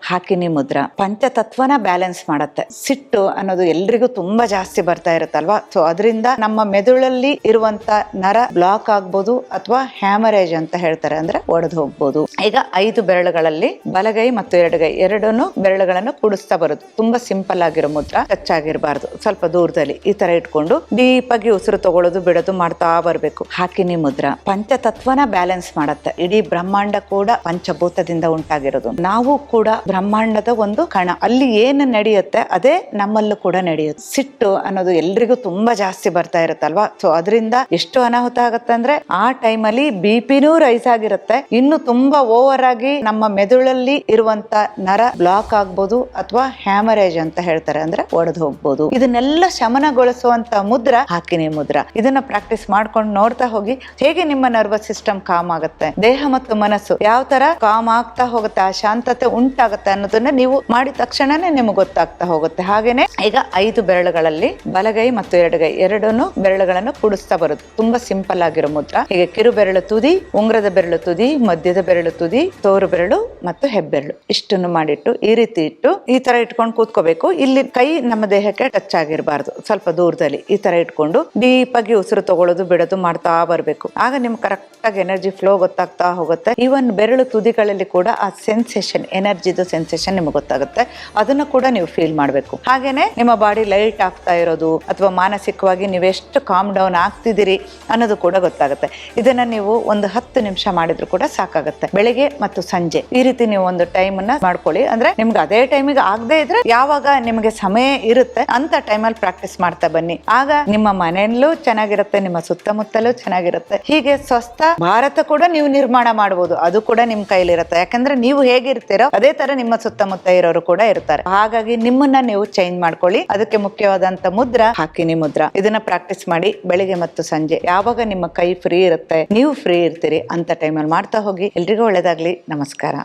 ಹಾಕಿನಿ ಮುದ್ರಾ ಪಂಚತತ್ವನ ಬ್ಯಾಲೆನ್ಸ್ ಮಾಡುತ್ತೆ. ಸಿಟ್ಟು ಅನ್ನೋದು ಎಲ್ರಿಗೂ ತುಂಬಾ ಜಾಸ್ತಿ ಬರ್ತಾ ಇರುತ್ತಲ್ವಾ, ಸೊ ಅದರಿಂದ ನಮ್ಮ ಮೆದುಳಲ್ಲಿ ಇರುವಂತ ನರ ಬ್ಲಾಕ್ ಆಗ್ಬೋದು ಅಥವಾ ಹ್ಯಾಮರೇಜ್ ಅಂತ ಹೇಳ್ತಾರೆ, ಅಂದ್ರೆ ಒಡೆದು ಹೋಗ್ಬೋದು. ಈಗ 5 ಬೆರಳುಗಳಲ್ಲಿ ಬಲಗೈ ಮತ್ತು ಎಡಗೈ ಎರಡನ್ನು ಬೆರಳುಗಳನ್ನು ಕೂಡಿಸ್ತಾ ಬರೋದು. ತುಂಬಾ ಸಿಂಪಲ್ ಆಗಿರೋ ಮುದ್ರಾ, ಟಚ್ ಆಗಿರಬಾರ್ದು, ಸ್ವಲ್ಪ ದೂರದಲ್ಲಿ ಈ ತರ ಇಟ್ಕೊಂಡು ಡೀಪ್ ಆಗಿ ಉಸಿರು ತಗೊಳ್ಳೋದು ಬಿಡೋದು ಮಾಡ್ತಾ ಬರ್ಬೇಕು. ಹಾಕಿನಿ ಮುದ್ರಾ ಪಂಚತತ್ವನ ಬ್ಯಾಲೆನ್ಸ್ ಮಾಡುತ್ತೆ. ಇಡೀ ಬ್ರಹ್ಮಾಂಡ ಕೂಡ ಪಂಚಭೂತದಿಂದ ಉಂಟಾಗಿರೋದು. ನಾವು ಕೂಡ ಬ್ರಹ್ಮಾಂಡದ ಒಂದು ಕಣ. ಅಲ್ಲಿ ಏನು ನಡೆಯುತ್ತೆ ಅದೇ ನಮ್ಮಲ್ಲೂ ಕೂಡ ನಡೆಯುತ್ತೆ. ಸಿಟ್ಟು ಅನ್ನೋದು ಎಲ್ರಿಗೂ ತುಂಬಾ ಜಾಸ್ತಿ ಬರ್ತಾ ಇರುತ್ತಲ್ವಾ, ಸೊ ಅದರಿಂದ ಎಷ್ಟು ಅನಾಹುತ ಆಗುತ್ತೆ ಅಂದ್ರೆ ಆ ಟೈಮಲ್ಲಿ BP-ನೂ ರೈಸ್ ಆಗಿರುತ್ತೆ. ಇನ್ನು ತುಂಬಾ ಓವರ್ ಆಗಿ ನಮ್ಮ ಮೆದುಳಲ್ಲಿ ಇರುವಂತ ನರ ಬ್ಲಾಕ್ ಆಗ್ಬೋದು ಅಥವಾ ಹ್ಯಾಮರೇಜ್ ಅಂತ ಹೇಳ್ತಾರೆ, ಅಂದ್ರೆ ಒಡೆದು ಹೋಗ್ಬೋದು. ಇದನ್ನೆಲ್ಲ ಶಮನಗೊಳಿಸುವಂತ ಮುದ್ರಾ ಹಾಕಿನಿ ಮುದ್ರಾ. ಇದನ್ನ ಪ್ರಾಕ್ಟೀಸ್ ಮಾಡ್ಕೊಂಡು ನೋಡ್ತಾ ಹೋಗಿ ಹೇಗೆ ನಿಮ್ಮ ನರ್ವಸ್ ಸಿಸ್ಟಮ್ ಕಾಮ್ ಆಗುತ್ತೆ, ದೇಹ ಮತ್ತು ಮನಸ್ಸು ಯಾವ ತರ ಕಾಮ್ ಆಗ್ತಾ ಹೋಗುತ್ತೆ, ಆ ಶಾಂತತೆ ಉಂಟಾಗುತ್ತೆ ಅನ್ನೋದನ್ನ ನೀವು ಮಾಡಿದ ತಕ್ಷಣನೇ ನಿಮ್ಗೆ ಗೊತ್ತಾಗ್ತಾ ಹೋಗುತ್ತೆ. ಹಾಗೇನೆ ಈಗ 5 ಬೆರಳುಗಳಲ್ಲಿ ಬಲಗೈ ಮತ್ತು ಎಡಗೈ ಎರಡನ್ನು ಬೆರಳುಗಳನ್ನು ಕೂಡಿಸ್ತಾ ಬರೋದು. ತುಂಬಾ ಸಿಂಪಲ್ ಆಗಿರೋ ಮುದ್ರಾ. ಹೀಗೆ ಕಿರು ಬೆರಳು ತುದಿ, ಉಂಗ್ರದ ಬೆರಳು ತುದಿ, ಮಧ್ಯದ ಬೆರಳು ತುದಿ, ತೋರು ಬೆರಳು ಮತ್ತು ಹೆಬ್ಬೆರಳು ಇಷ್ಟನ್ನು ಮಾಡಿಟ್ಟು ಈ ರೀತಿ ಇಟ್ಟು ಈ ತರ ಇಟ್ಕೊಂಡು ಕೂತ್ಕೋಬೇಕು. ಇಲ್ಲಿ ಕೈ ನಮ್ಮ ದೇಹಕ್ಕೆ ಟಚ್ ಆಗಿರಬಾರ್ದು, ಸ್ವಲ್ಪ ದೂರದಲ್ಲಿ ಈ ತರ ಇಟ್ಕೊಂಡು ಡೀಪ್ ಆಗಿ ಉಸಿರು ತಗೊಳ್ಳೋದು ಬಿಡೋದು ಮಾಡ್ತಾ ಬರ್ಬೇಕು. ಆಗ ನಿಮ್ಗೆ ಕರೆಕ್ಟ್ ಆಗಿ ಎನರ್ಜಿ ಫ್ಲೋ ಗೊತ್ತಾಗ್ತಾ ಹೋಗುತ್ತೆ. ಈವನ್ ಬೆರಳು ತುದಿಗಳಲ್ಲಿ ಕೂಡ ಆ ಸೆನ್ಸೇಷನ್, ಎನರ್ಜಿದು ಸೆನ್ಸೇಷನ್ ನಿಮ್ಗೆ ಗೊತ್ತಾಗುತ್ತೆ. ಅದನ್ನು ಕೂಡ ನೀವು ಫೀಲ್ ಮಾಡಬೇಕು. ಹಾಗೇನೆ ನಿಮ್ಮ ಬಾಡಿ ಲೈಟ್ ಆಗ್ತಾ ಇರೋದು ಅಥವಾ ಮಾನಸಿಕವಾಗಿ ನೀವೆಷ್ಟು ಕಾಮ್ ಡೌನ್ ಆಗ್ತಿದ್ದೀರಿ ಅನ್ನೋದು ಕೂಡ ಗೊತ್ತಾಗುತ್ತೆ. ಇದನ್ನ ನೀವು ಒಂದು 10 ನಿಮಿಷ ಮಾಡಿದ್ರು ಕೂಡ ಸಾಕಾಗುತ್ತೆ. ಬೆಳಿಗ್ಗೆ ಮತ್ತು ಸಂಜೆ ಈ ರೀತಿ ನೀವು ಒಂದು ಟೈಮ್ ಅನ್ನ ಮಾಡ್ಕೊಳ್ಳಿ. ಅಂದ್ರೆ ನಿಮ್ಗೆ ಅದೇ ಟೈಮಿಗೆ ಆಗದೆ ಇದ್ರೆ ಯಾವಾಗ ನಿಮಗೆ ಸಮಯ ಇರುತ್ತೆ ಅಂತ ಟೈಮಲ್ಲಿ ಪ್ರಾಕ್ಟೀಸ್ ಮಾಡ್ತಾ ಬನ್ನಿ. ಆಗ ನಿಮ್ಮ ಮನೆಯಲ್ಲೂ ಚೆನ್ನಾಗಿರುತ್ತೆ, ನಿಮ್ಮ ಸುತ್ತಮುತ್ತಲೂ ಚೆನ್ನಾಗಿರುತ್ತೆ. ಹೀಗೆ ಸ್ವಸ್ಥ ಭಾರತ ಕೂಡ ನೀವು ನಿರ್ಮಾಣ ಮಾಡಬಹುದು. ಅದು ಕೂಡ ನಿಮ್ ಕೈಲಿರುತ್ತೆ. ಯಾಕಂದ್ರೆ ನೀವು ಹೇಗಿರ್ತೀರೋ ಅದೇ ತರ ನಿಮ್ಮ ಸುತ್ತಮುತ್ತ ಇರೋರು ಕೂಡ ಇರ್ತಾರೆ. ಹಾಗಾಗಿ ನಿಮ್ಮನ್ನ ನೀವು ಚೇಂಜ್ ಮಾಡ್ಕೊಳ್ಳಿ. ಅದಕ್ಕೆ ಮುಖ್ಯವಾದಂತ ಮುದ್ರಾ ಹಾಕಿನಿ ಮುದ್ರಾ. ಇದನ್ನ ಪ್ರಾಕ್ಟೀಸ್ ಮಾಡಿ ಬೆಳಿಗ್ಗೆ ಮತ್ತು ಸಂಜೆ ಯಾವಾಗ ನಿಮ್ಮ ಕೈ ಫ್ರೀ ಇರುತ್ತೆ, ನೀವು ಫ್ರೀ ಇರ್ತೀರಿ ಅಂತ ಟೈಮಲ್ಲಿ ಮಾಡ್ತಾ ಹೋಗಿ. ಎಲ್ರಿಗೂ ಒಳ್ಳೇದಾಗ್ಲಿ. ನಮಸ್ಕಾರ.